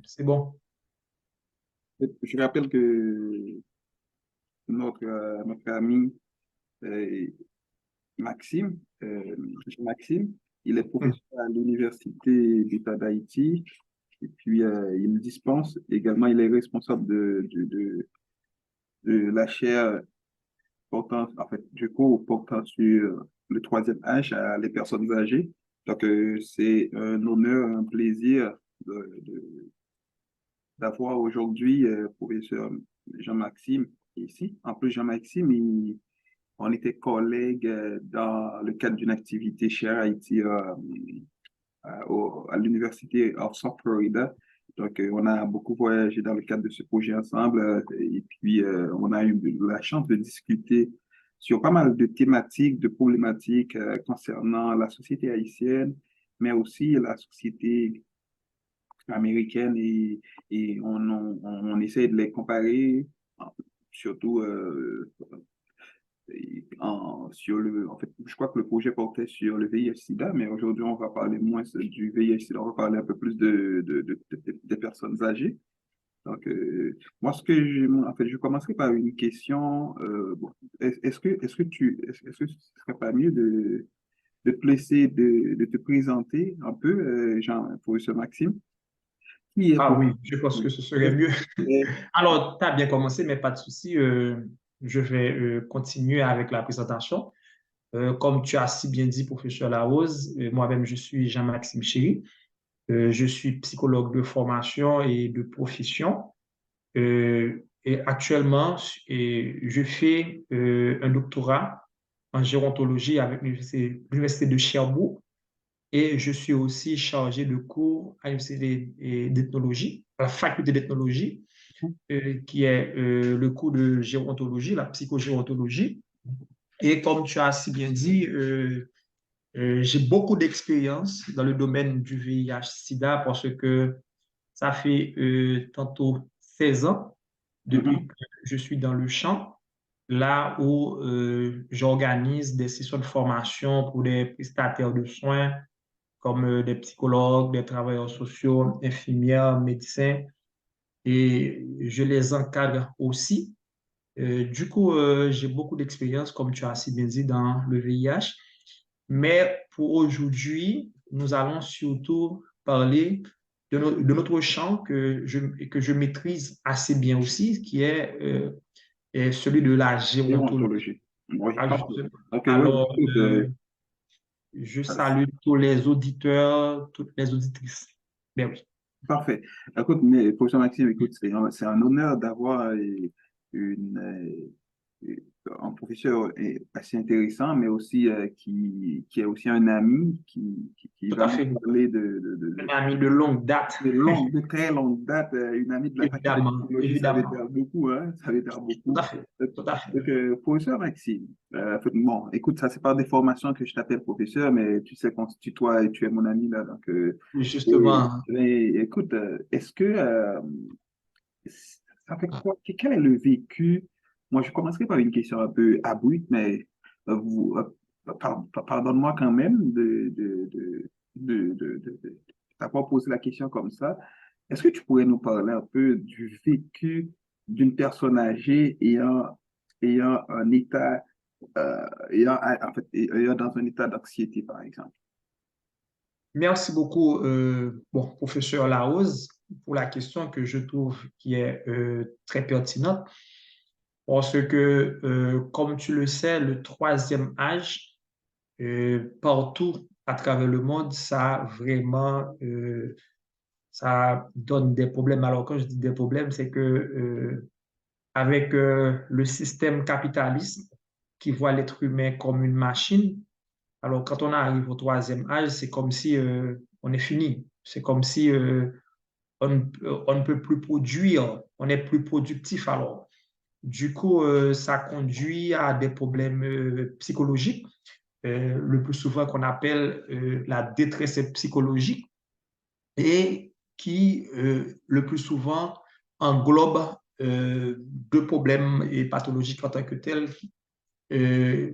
c'est bon. Je rappelle que notre ami euh, Maxime, Maxime, il est Hmm. professeur à l'Université d'État d'Haïti et puis il dispense également, il est responsable de la chaire portant, en fait, du cours portant sur le troisième âge à les personnes âgées. Donc, c'est un honneur, un plaisir de- d'avoir aujourd'hui professeur Jean-Maxime ici. En plus, Jean-Maxime, on était collègues dans le cadre d'une activité chez Haïti à l'Université of South Florida. Donc, on a beaucoup voyagé dans le cadre de ce projet ensemble et puis on a eu la chance de discuter sur pas mal de thématiques, de problématiques concernant la société haïtienne, mais aussi la société américaine et on essaie de les comparer, surtout en fait, je crois que le projet portait sur le VIH-Sida, mais aujourd'hui, on va parler moins du VIH-Sida, on va parler un peu plus des personnes âgées. Donc, moi, en fait, je commencerai par une question. Bon, est-ce que ce serait pas mieux de te laisser, de te présenter un peu, Jean, professeur Maxime, qui est Ah pour oui, je pense que ce serait mieux. Alors, tu as bien commencé, mais pas de souci. Je vais continuer avec la présentation. Comme tu as si bien dit, professeur Larose, moi-même, je suis Jean-Maxime Chéry. Je suis psychologue de formation et de profession. Et actuellement, je fais un doctorat en gérontologie avec l'Université de Sherbrooke et je suis aussi chargé de cours à l'Université d'ethnologie, à la faculté d'ethnologie, qui est le cours de gérontologie, la psychogérontologie. Et comme tu as si bien dit, j'ai beaucoup d'expérience dans le domaine du VIH-Sida parce que ça fait tantôt 16 ans depuis Mhm. que je suis dans le champ, là où j'organise des sessions de formation pour des prestataires de soins comme des psychologues, des travailleurs sociaux, infirmières, médecins, et je les encadre aussi. J'ai beaucoup d'expérience, comme tu as si bien dit, dans le VIH. Mais pour aujourd'hui, nous allons surtout parler de notre champ que je maîtrise assez bien aussi, qui est celui de la gérontologie. Déontologie. Oui, Ah, parfait. justement. Ok, oui, Alors, écoute, je salue tous les auditeurs, toutes les auditrices. Ben oui. parfait. Écoute, mais professeur Maxime, écoute, c'est un honneur d'avoir une, un professeur assez intéressant, mais aussi qui est aussi un ami qui Tout va à nous fait. parler Un ami de longue date, de très longue date, une amie de la faculté de évidemment, psychologie, ça veut évidemment. dire beaucoup, hein, ça veut dire Tout beaucoup. à fait, Donc, tout à fait. professeur Maxime, bon, écoute, ça c'est pas des formations que je t'appelle professeur, mais tu sais qu'on se tutoie et tu es mon ami là, donc, Justement, écoute, est-ce que ça fait quoi, quel est le vécu? Moi, je commencerai par une question un peu abrupte, mais pardonne-moi quand même de t'avoir posé la question comme ça. Est-ce que tu pourrais nous parler un peu du vécu d'une personne âgée ayant un état, en fait, ayant dans un état d'anxiété, par exemple? merci beaucoup, professeur Larose, pour la question que je trouve qui est très pertinente, parce que, comme tu le sais, le troisième âge, partout à travers le monde, ça donne des problèmes. Alors, quand je dis des problèmes, c'est que avec le système capitaliste qui voit l'être humain comme une machine, alors quand on arrive au troisième âge, c'est comme si on est fini. C'est comme si on ne peut plus produire, on n'est plus productif alors. Du coup, ça conduit à des problèmes psychologiques, le plus souvent qu'on appelle la détresse psychologique et qui, le plus souvent, englobe deux problèmes et pathologiques en tant que tels. Euh,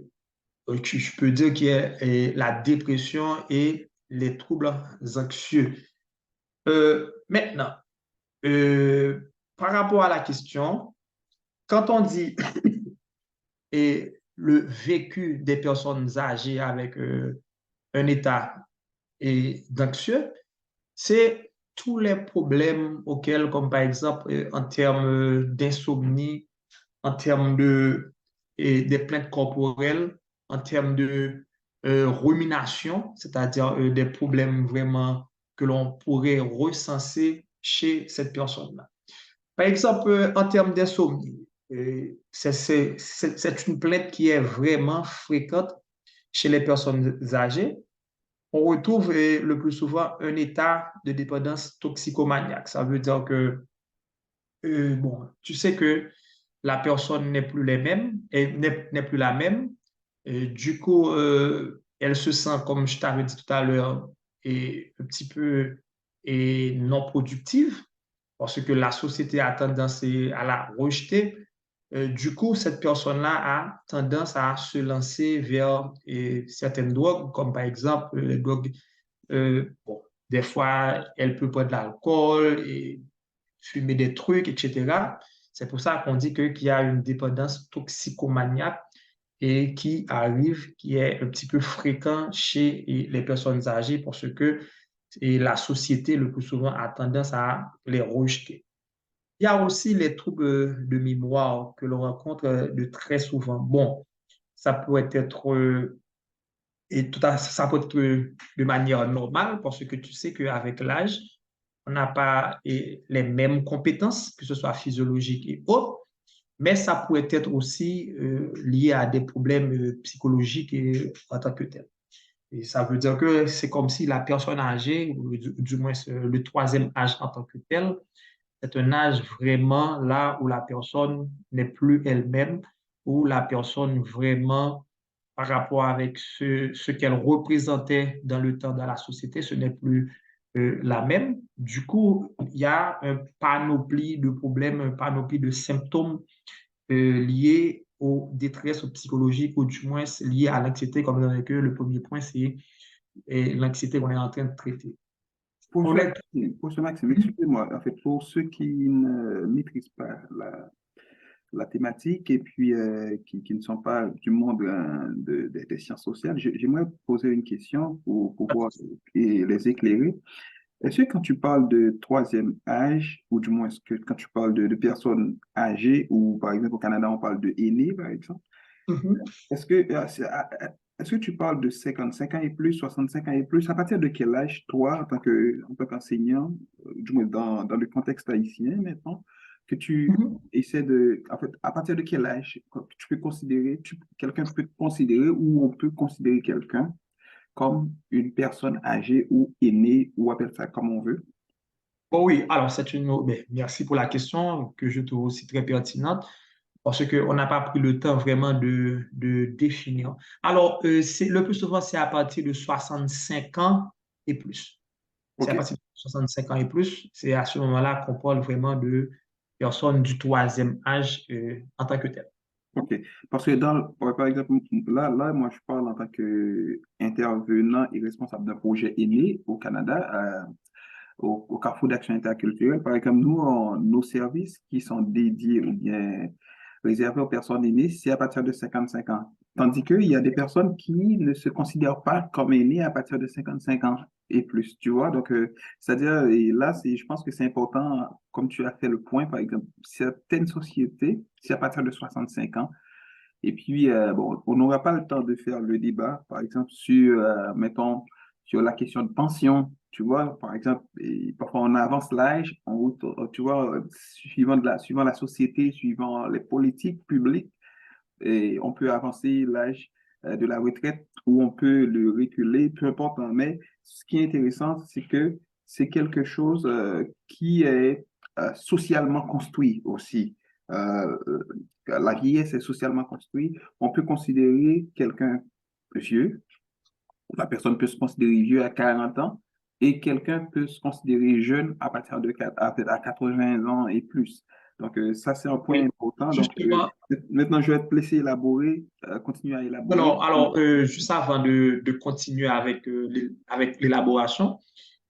je peux dire qu'il y a la dépression et les troubles anxieux. Maintenant, par rapport à la question, quand on dit et le vécu des personnes âgées avec un état d'anxieux, c'est tous les problèmes auxquels, comme par exemple en termes d'insomnie, en termes des plaintes corporelles, en termes de rumination, c'est-à-dire des problèmes vraiment que l'on pourrait recenser chez cette personne-là. Par exemple, en termes d'insomnie, c'est une plainte qui est vraiment fréquente chez les personnes âgées. On retrouve le plus souvent un état de dépendance toxicomaniaque. Ça veut dire que, bon, tu sais que la personne n'est plus les mêmes, et n'est plus la même. Du coup, elle se sent, comme je t'avais dit tout à l'heure, un petit peu non productive parce que la société a tendance à la rejeter. Du coup, cette personne-là a tendance à se lancer vers certaines drogues, comme par exemple les drogues. Bon, des fois, elle peut prendre de l'alcool et fumer des trucs, etc. C'est pour ça qu'on dit qu'il y a une dépendance toxicomaniaque et qui arrive, qui est un petit peu fréquent chez les personnes âgées parce que la société, le plus souvent, a tendance à les rejeter. Il y a aussi les troubles de mémoire que l'on rencontre de très souvent. Bon, ça peut être ça peut être de manière normale parce que tu sais qu'avec l'âge, on n'a pas les mêmes compétences, que ce soit physiologiques et autres, mais ça peut être aussi lié à des problèmes psychologiques en tant que tel. Et ça veut dire que c'est comme si la personne âgée, ou du moins le troisième âge en tant que tel, c'est un âge vraiment là où la personne n'est plus elle-même, où la personne vraiment, par rapport avec ce qu'elle représentait dans le temps dans la société, ce n'est plus la même. Du coup, il y a un panoplie de problèmes, un panoplie de symptômes liés aux détresses psychologiques ou du moins liés à l'anxiété, comme dans le premier point, c'est l'anxiété qu'on est en train de traiter. On est... Pour ce Maxime, excusez-moi, en fait, pour ceux qui ne maîtrisent pas la thématique et puis qui ne sont pas du monde des sciences sociales, j'aimerais poser une question pour pouvoir les éclairer. Est-ce que quand tu parles de troisième âge, ou du moins est-ce que quand tu parles de personnes âgées, ou par exemple au Canada on parle de aînés, par exemple, Mhm, est-ce que, est-ce que tu parles de 55 ans et plus, 65 ans et plus? À partir de quel âge, toi, en tant qu'enseignant, du moins dans le contexte haïtien maintenant, que tu mhm. essaies de... En fait, à partir de quel âge tu peux considérer, quelqu'un peut te considérer ou on peut considérer quelqu'un comme une personne âgée ou aînée, ou appelle ça comme on veut? Oh oui, alors merci pour la question que je trouve aussi très pertinente parce qu'on n'a pas pris le temps vraiment de définir. Alors, le plus souvent, c'est à partir de 65 ans et plus. C'est à OK. partir de 65 ans et plus. C'est à ce moment-là qu'on parle vraiment de personnes du troisième âge en tant que tel. OK. Parce que par exemple, moi, je parle en tant qu'intervenant et responsable d'un projet aîné au Canada, au Carrefour d'Action Interculturelle. Par exemple, nous, nos services qui sont dédiés ou bien réservés aux personnes aînées, c'est à partir de 55 ans. Tandis qu'il y a des personnes qui ne se considèrent pas comme aînées à partir de 55 ans et plus, tu vois. Donc, c'est-à-dire, et là, je pense que c'est important, comme tu as fait le point, par exemple, certaines sociétés, c'est à partir de 65 ans. Et puis, bon, on n'aura pas le temps de faire le débat, par exemple, mettons, sur la question de pension. Tu vois, par exemple, et parfois on avance l'âge, tu vois, suivant la société, suivant les politiques publiques, et on peut avancer l'âge de la retraite ou on peut le reculer, peu importe, hein. Mais ce qui est intéressant, c'est que c'est quelque chose qui est socialement construit aussi. La vieillesse est socialement construite. On peut considérer quelqu'un vieux, la personne peut se considérer vieux à 40 ans et quelqu'un peut se considérer jeune à partir de à 80 ans et plus. Donc, ça, c'est un point Oui, important. Donc, justement, maintenant, je vais te laisser élaborer, continuer à élaborer. alors, juste avant de continuer avec l'élaboration,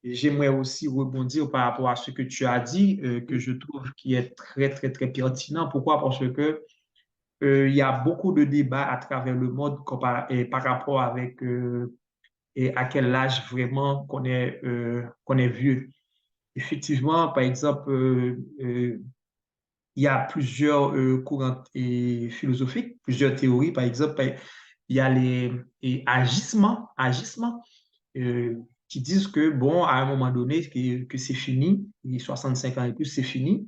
j'aimerais aussi rebondir par rapport à ce que tu as dit, que je trouve qui est très, très, très pertinent. Pourquoi? Parce que il y a beaucoup de débats à travers le monde et par rapport avec et à quel âge vraiment qu'on est vieux. Effectivement, par exemple, il y a plusieurs courants philosophiques, plusieurs théories. Par exemple, il y a les agissements euh, qui disent que, bon, à un moment donné, que c'est fini, et 65 ans et plus, c'est fini.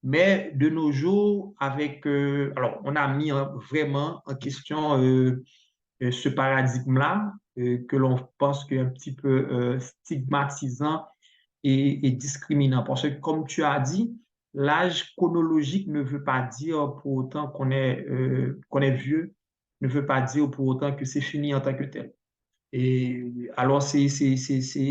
Mais de nos jours, alors, on a mis vraiment en question ce paradigme-là, que l'on pense qu'est un petit peu stigmatisant et discriminant. Parce que, comme tu as dit, l'âge chronologique ne veut pas dire pour autant qu'on est vieux, ne veut pas dire pour autant que c'est fini en tant que tel. Et alors, c'est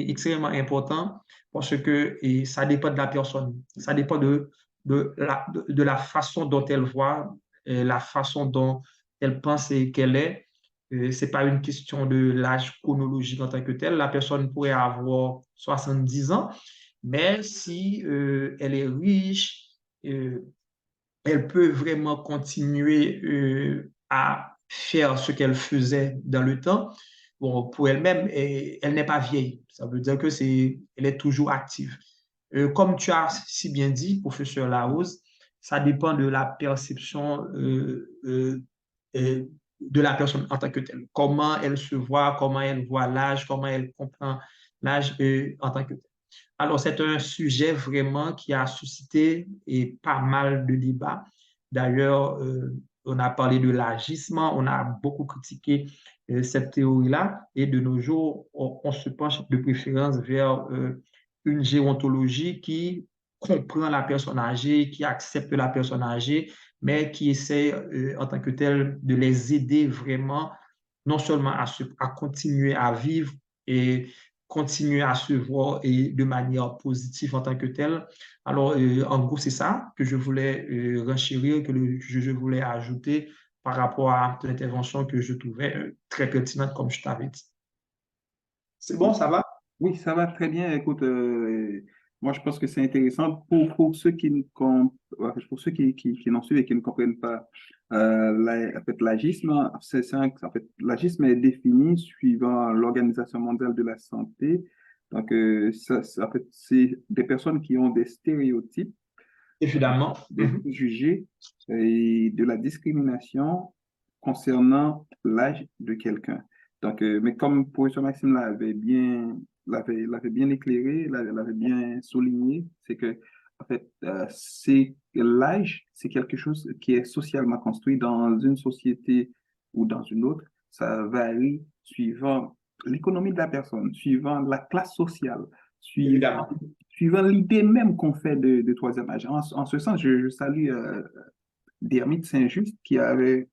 extrêmement important parce que ça dépend de la personne. Ça dépend de la façon dont elle voit, la façon dont elle pense et qu'elle est. Ce n'est pas une question de l'âge chronologique en tant que tel. La personne pourrait avoir 70 ans, mais si elle est riche, euh, elle peut vraiment continuer à faire ce qu'elle faisait dans le temps. Bon, pour elle-même, elle n'est pas vieille. Ça veut dire que elle est toujours active. Comme tu as si bien dit, professeur Larose, ça dépend de la perception de la personne en tant que telle. Comment elle se voit, comment elle voit l'âge, comment elle comprend l'âge en tant que tel. Alors, c'est un sujet vraiment qui a suscité pas mal de débats. D'ailleurs, on a parlé de l'agissement, on a beaucoup critiqué cette théorie-là, et de nos jours, on se penche de préférence vers une gérontologie qui comprend la personne âgée, qui accepte la personne âgée, mais qui essaie en tant que telle de les aider vraiment, non seulement à continuer à vivre et continuer à se voir et de manière positive en tant que tel. Alors, en gros, c'est ça que je voulais renchérir, je voulais ajouter par rapport à ton intervention que je trouvais très pertinente, comme je t'avais dit. C'est bon, ça va? Oui, ça va très bien. Écoute, moi, je pense que c'est intéressant pour ceux pour ceux qui n'ont suivi et qui ne comprennent pas en fait, l'agisme. En fait, l'agisme est défini suivant l'Organisation mondiale de la santé. Donc, en fait, c'est des personnes qui ont des stéréotypes, Évidemment. des préjugés et de la discrimination concernant l'âge de quelqu'un. Donc, mais comme le professeur Maxime l'avait bien éclairé, l'avait bien souligné, c'est que, en fait, c'est l'âge, c'est quelque chose qui est socialement construit dans une société ou dans une autre. Ça varie suivant l'économie de la personne, suivant la classe sociale, suivant, Évidemment. suivant l'idée même qu'on fait de troisième âge. En ce sens, je salue Dermite Saint-Just qui avait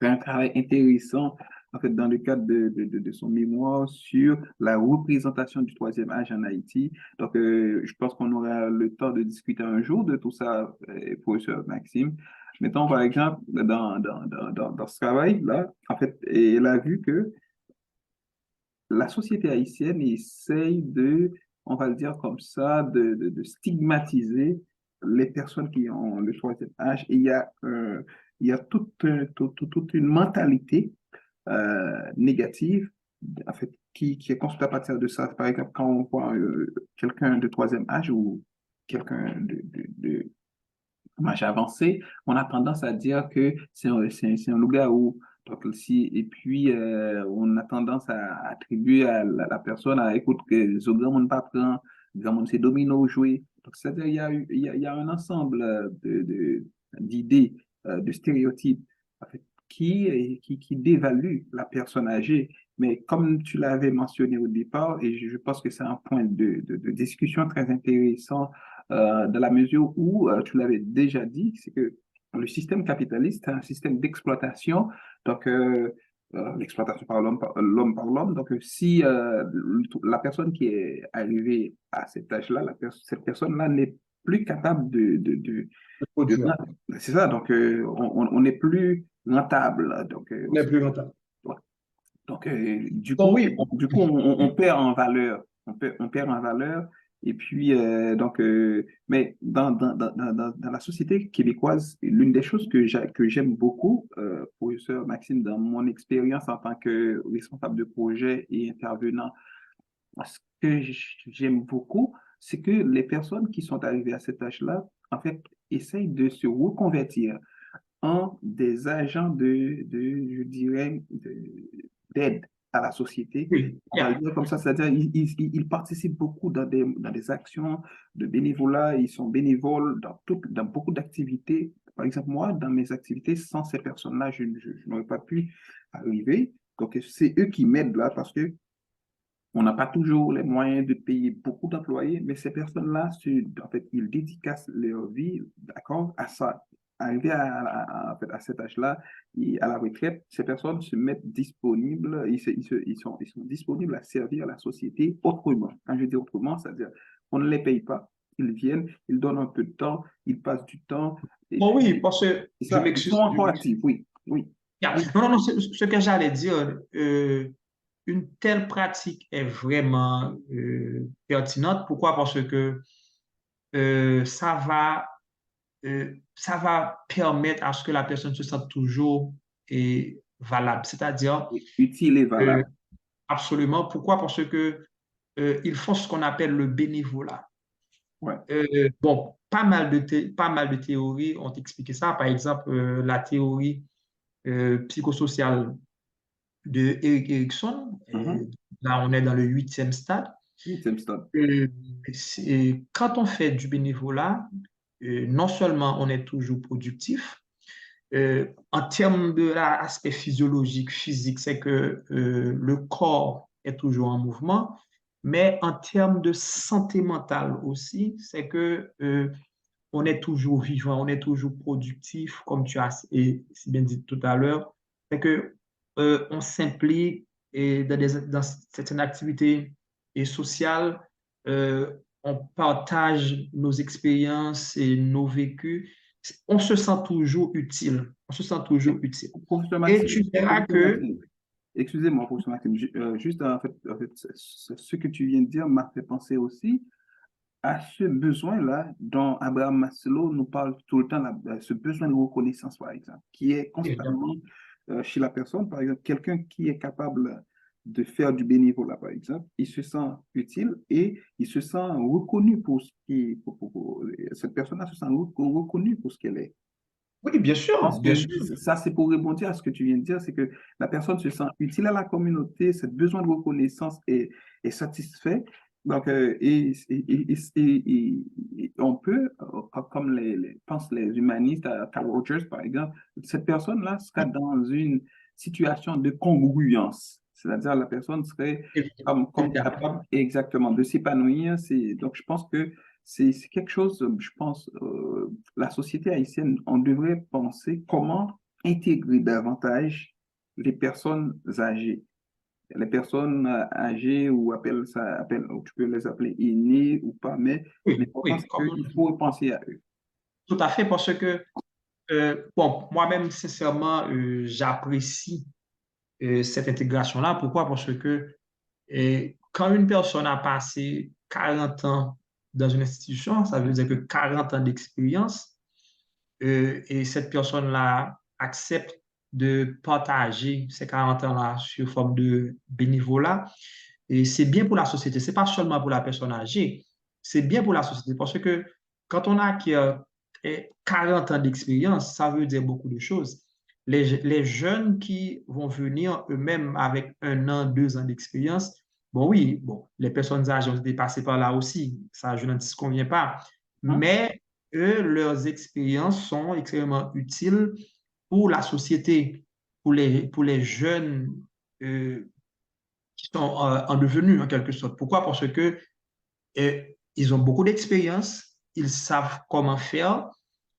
fait un travail intéressant en fait, dans le cadre de son mémoire sur la représentation du troisième âge en Haïti. Donc, je pense qu'on aura le temps de discuter un jour de tout ça, professeur Maxime. Mettons, par exemple, dans ce travail-là, en fait, elle a vu que la société haïtienne essaye on va le dire comme ça, de stigmatiser les personnes qui ont le troisième âge. Et il y a toute une mentalité négative, en fait, qui est construite à partir de ça. Par exemple, quand on voit quelqu'un de troisième âge ou quelqu'un de âge avancé, on a tendance à dire que c'est un loup-garou. Donc, si, et puis, on a tendance à attribuer à la personne, écoute, que ce grand monde pas prend, grand monde c'est domino jouer. Donc, c'est-à-dire, il y a un ensemble d'idées, de stéréotypes, en fait, qui dévaluent la personne âgée. Mais comme tu l'avais mentionné au départ, et je pense que c'est un point de discussion très intéressant dans la mesure où, tu l'avais déjà dit, c'est que le système capitaliste est un système d'exploitation, donc l'exploitation par l'homme par l'homme. Donc, si la personne qui est arrivée à cet âge-là, cette personne-là n'est plus capable de c'est ça, donc on n'est plus rentable. Donc, On est plus longtemps. ouais. Donc, Donc oui, du coup on perd en valeur. on perd en valeur. Et puis, mais dans la société québécoise, l'une des choses que j'aime beaucoup, professeur Maxime, dans mon expérience en tant que responsable de projet et intervenant, ce que j'aime beaucoup, c'est que les personnes qui sont arrivées à cet âge-là, en fait, essayent de se reconvertir en des agents je dirais, d'aide à la société. Oui, On va le yeah. dire comme ça, c'est-à-dire ils participent beaucoup dans des actions de bénévolat, ils sont bénévoles dans beaucoup d'activités. Par exemple, moi, dans mes activités, sans ces personnes-là, je n'aurais pas pu arriver. Donc, c'est eux qui m'aident là parce que on n'a pas toujours les moyens de payer beaucoup d'employés, mais ces personnes-là, en fait, ils dédicacent leur vie, d'accord, à ça. Arrivé en fait, à cet âge-là, et à la retraite, ces personnes se mettent disponibles, ils sont disponibles à servir la société autrement. Quand je dis autrement, c'est-à-dire on ne les paye pas, ils viennent, ils donnent un peu de temps, ils passent du temps, et Bon, oui, puis, parce que c'est ça, ils sont je encore m'excuse. actifs, oui, oui, Yeah. oui, Non, non, non, ce que j'allais dire, une telle pratique est vraiment pertinente. Pourquoi? Parce que euh, ça va, ça va permettre à ce que la personne se sente toujours valable. C'est-à-dire, oui, utile et euh, valable. absolument. Pourquoi? Parce que ils font ce qu'on appelle le bénévolat. Ouais. Bon, pas mal de théories ont expliqué ça. Par exemple, la théorie psychosociale de Eric Erickson. Mhm. Là, on est dans le huitième stade. Huitième stade. Euh, Quand on fait du bénévolat, non seulement on est toujours productif, en termes de l'aspect physiologique, physique, c'est que le corps est toujours en mouvement, mais en termes de santé mentale aussi, c'est que on est toujours vivant, on est toujours productif, comme tu as si bien dit tout à l'heure, c'est que on s'implique dans certaines activités et sociales, on partage nos expériences et nos vécus, on se sent toujours utile, on se sent toujours utile. Professeur Et Maxime, tu verras professeur que, Maxime, excusez-moi, professeur Maxime, juste en fait, ce que tu viens de dire m'a fait penser aussi à ce besoin-là dont Abraham Maslow nous parle tout le temps, ce besoin de reconnaissance, par exemple, qui est constamment chez la personne. Par exemple, quelqu'un qui est capable de faire du bénévolat, par exemple, il se sent utile et il se sent reconnu pour ce qui, cette personne-là se sent reconnue pour ce qu'elle est. oui, bien sûr, Pense bien que sûr. ça, c'est pour rebondir à ce que tu viens de dire, c'est que la personne se sent utile à la communauté, ce besoin de reconnaissance est satisfait. Donc, et on peut, comme pensent les humanistes, Carl Rogers par exemple, cette personne-là sera dans une situation de congruence. C'est-à-dire la personne serait comme Évidemment. capable exactement de s'épanouir. Donc, je pense que c'est quelque chose, je pense, la société haïtienne, on devrait penser comment intégrer davantage les personnes âgées. Les personnes âgées, ou ou tu peux les appeler aînés ou pas, mais Oui, l'important, oui, c'est qu'il faut penser à eux. tout à fait, parce que bon, moi-même, sincèrement, j'apprécie cette intégration-là. Pourquoi? Parce que quand une personne a passé 40 ans dans une institution, ça veut dire que 40 ans d'expérience, et cette personne-là accepte de partager ces 40 ans-là sous forme de bénévolat. Et c'est bien pour la société, c'est pas seulement pour la personne âgée, c'est bien pour la société parce que quand on acquiert 40 ans d'expérience, ça veut dire beaucoup de choses. Les jeunes qui vont venir eux-mêmes avec 1 an, 2 ans d'expérience, bon oui, bon, les personnes âgées ont été passées par là aussi, ça je n'en disconviens pas, Hein? mais eux, leurs expériences sont extrêmement utiles pour la société, pour les jeunes qui sont en devenus en quelque sorte. Pourquoi? Parce que ils ont beaucoup d'expérience, ils savent comment faire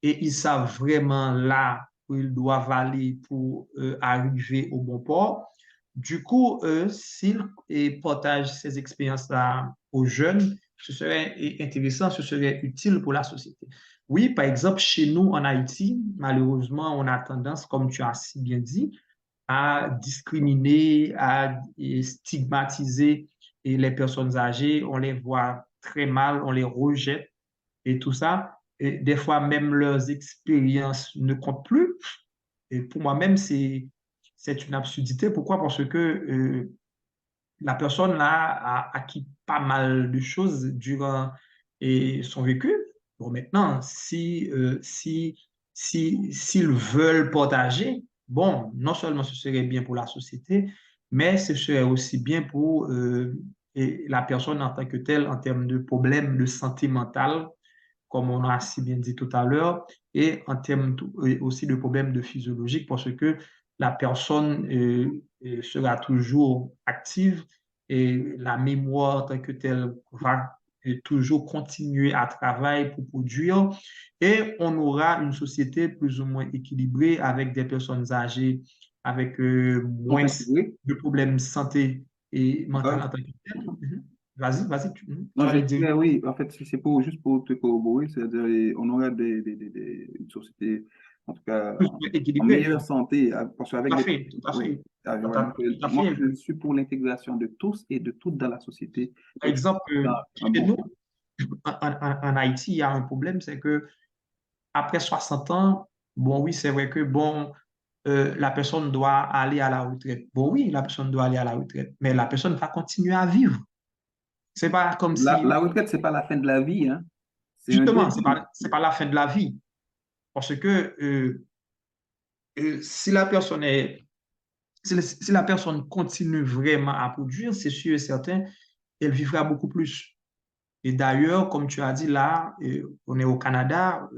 et ils savent vraiment là où ils doivent aller pour arriver au bon port. Du coup, s'ils partagent ces expériences-là aux jeunes, ce serait intéressant, ce serait utile pour la société. Oui, par exemple, chez nous en Haïti, malheureusement, on a tendance, comme tu as si bien dit, à discriminer, à stigmatiser et les personnes âgées, on les voit très mal, on les rejette et tout ça. Et des fois, même leurs expériences ne comptent plus. Et pour moi-même, c'est une absurdité. Pourquoi? Parce que la personne là a acquis pas mal de choses durant son vécu. Bon, maintenant, s'ils veulent partager, bon, non seulement ce serait bien pour la société, mais ce serait aussi bien pour la personne en tant que telle en termes de problèmes de santé mentale, comme on a si bien dit tout à l'heure, et en termes aussi de problèmes de physiologique, parce que la personne sera toujours active et la mémoire en tant que telle va toujours continuer à travailler pour produire et on aura une société plus ou moins équilibrée avec des personnes âgées, avec Donc, moins oui. de problèmes de santé et mentale en tant que telle. Vas-y, tu Non, je allais dire. dirais oui, en fait, c'est pour, juste pour te corroborer, c'est-à-dire on aura une société, en tout cas, Plus ou moins en équilibré. meilleure santé, parce Tout qu'avec à des... fait, tout à Oui, fait. ouais, donc, Tout à moi, fait. je suis pour l'intégration de tous et de toutes dans la société. Par exemple, Dans un chez bon nous, sens. en Haïti, il y a un problème, c'est que après 60 ans, bon, oui, c'est vrai que, bon, la personne doit aller à la retraite. Bon, oui, la personne doit aller à la retraite, mais la personne va continuer à vivre. C'est pas comme si, La retraite, c'est pas la fin de la vie, hein. C'est un justement, début. c'est pas la fin de la vie. Parce que si la personne si la personne continue vraiment à produire, c'est sûr et certain, elle vivra beaucoup plus. Et d'ailleurs, comme tu as dit là, on est au Canada,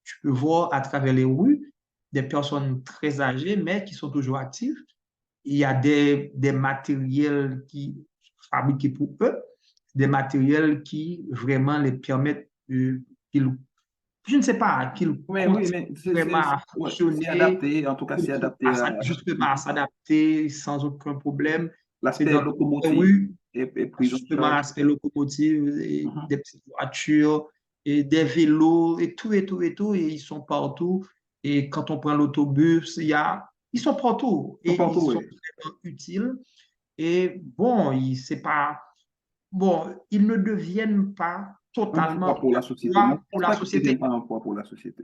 tu peux voir à travers les rues des personnes très âgées, mais qui sont toujours actives. Il y a des matériels qui sont fabriqués pour eux, des matériels qui vraiment les permettent, qu'ils, je ne sais pas, qu'ils Oui, oui, continuent mais vraiment à ouais, c'est fonctionner, adapté, en tout cas, c'est adapté à justement à s'adapter sans aucun problème. C'est l'aspect dans toutes les locomotive rues, et prise en justement charge. aspect locomotive, et Mhm. des petites voitures, et des vélos, et tout, et tout, et tout, et ils sont partout. Et quand on prend l'autobus, ils sont partout, Ils sont et ils partout, sont oui. vraiment utiles. Et bon, c'est pas, bon, ils ne deviennent pas Un totalement poids pour la un société. Moi, poids je ne pour pense la pas qu'ils ne société. deviennent pas un poids pour la société.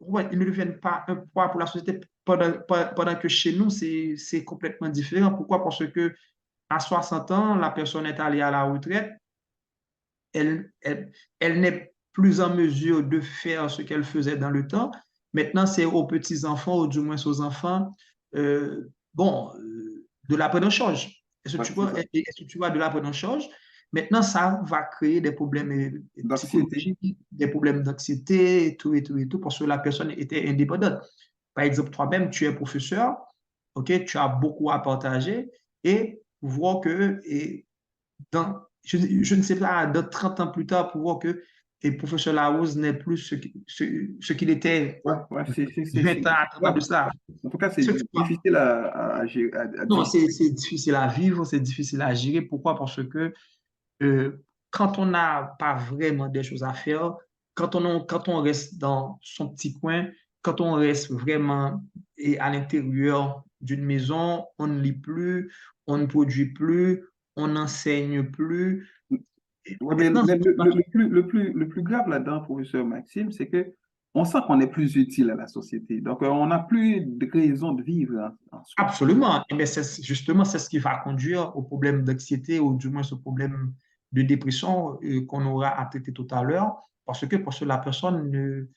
Ouais, ils ne deviennent pas un poids pour la société pendant que chez nous, c'est complètement différent. Pourquoi? Parce que à 60 ans, la personne est allée à la retraite, elle, elle, elle n'est plus en mesure de faire ce qu'elle faisait dans le temps. Maintenant, c'est aux petits-enfants, ou du moins aux enfants, bon, de la prise en charge. Est-ce que Ouais, tu c'est vois, ça. est-ce que tu vois de la prise en charge? Maintenant, ça va créer des problèmes D'anxiété. psychologiques, des problèmes d'anxiété, et tout, parce que la personne était indépendante. Par exemple, toi-même, tu es professeur, ok, tu as beaucoup à partager et voir que je ne sais pas, dans 30 ans plus tard, pour voir que le professeur Larousse n'est plus ce qu'il était Ouais, ouais, 20 ans à 30 ouais. ans de cela. En tout cas, c'est Ce que tu vois. difficile à Non, dire. c'est difficile à vivre, c'est difficile à gérer. Pourquoi? Parce que quand on n'a pas vraiment des choses à faire, quand on reste dans son petit coin, quand on reste vraiment à l'intérieur d'une maison, on ne lit plus, on ne produit plus, on n'enseigne plus. Et Ouais, mais maintenant, le plus grave là-dedans, professeur Maxime, c'est que on sent qu'on est plus utile à la société. Donc, on n'a plus de raison de vivre en soi. absolument. Et bien, justement, c'est ce qui va conduire au problème d'anxiété ou du moins ce problème de dépression qu'on aura à traiter tout à l'heure, parce que la personne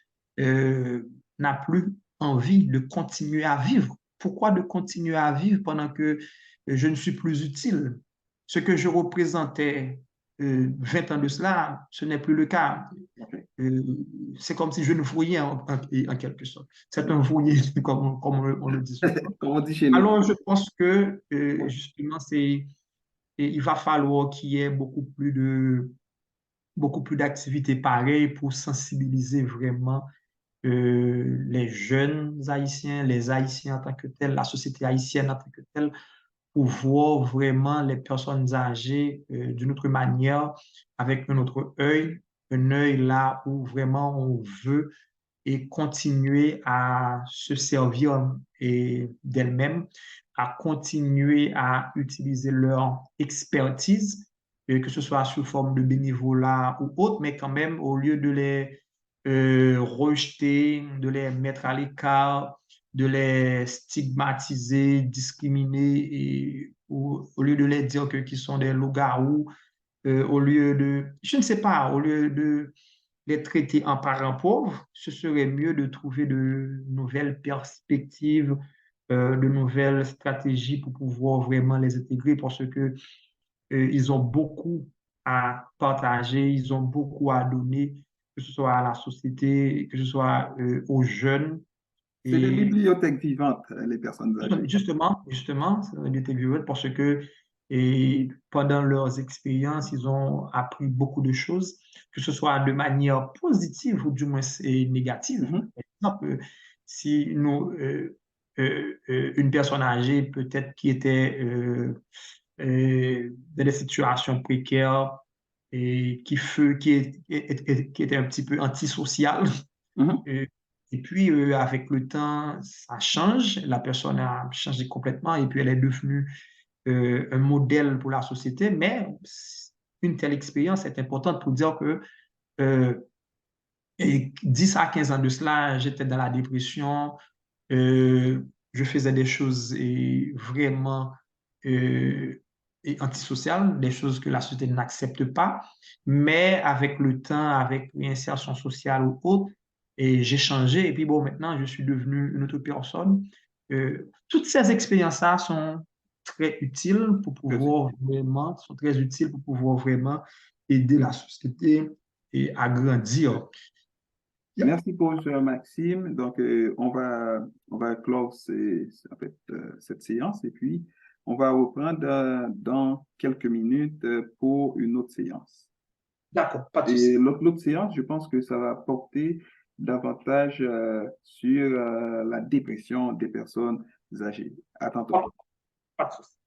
n'a plus envie de continuer à vivre. Pourquoi de continuer à vivre pendant que je ne suis plus utile? Ce que je représentais 20 ans de cela, ce n'est plus le cas. OK. Euh, c'est comme si je ne voyais en quelque sorte. C'est un voyer, comme on le dit souvent. Comme on dit chez nous. Alors, je pense que Ouais. justement, il va falloir qu'il y ait beaucoup plus d'activités pareilles pour sensibiliser vraiment les jeunes Haïtiens, les Haïtiens en tant que tels, la société haïtienne en tant que telle, pour voir vraiment les personnes âgées d'une autre manière, avec un œil là où vraiment on veut et continuer à se servir d'elle-même à continuer à utiliser leur expertise, que ce soit sous forme de bénévolat ou autre, mais quand même, au lieu de les rejeter, de les mettre à l'écart, de les stigmatiser, discriminer, au lieu de les dire qu'ils sont des loups-garous, au lieu de, je ne sais pas, au lieu de les traiter en parents pauvres, ce serait mieux de trouver de nouvelles perspectives, de nouvelles stratégies pour pouvoir vraiment les intégrer parce que ils ont beaucoup à partager, ils ont beaucoup à donner, que ce soit à la société, que ce soit aux jeunes. C'est des Et bibliothèques vivantes, les personnes âgées. justement, ça a été violent parce que pendant leurs expériences, ils ont appris beaucoup de choses, que ce soit de manière positive ou du moins négative. Mhm, Par exemple, si nous, une personne âgée, peut-être qui était dans des situations précaires et qui était un petit peu antisocial, mhm. euh, et puis, avec le temps, ça change. La personne a changé complètement et puis elle est devenue un modèle pour la société. Mais une telle expérience est importante pour dire que euh, 10 à 15 ans de cela, j'étais dans la dépression. Je faisais des choses vraiment antisociales, des choses que la société n'accepte pas. Mais avec le temps, avec l'insertion sociale ou autre, et j'ai changé. Et puis bon, maintenant, je suis devenu une autre personne. Toutes ces expériences-là sont très utiles pour Très utile. pouvoir vraiment, sont très utiles pour pouvoir vraiment aider la société et à grandir. Yeah. Merci, professeur Maxime. Donc, on va clore en fait, cette séance et puis on va reprendre dans quelques minutes pour une autre séance. D'accord, pas de Et souci. l'autre séance, je pense que ça va porter davantage sur la dépression des personnes âgées. À tantôt. Pas de souci.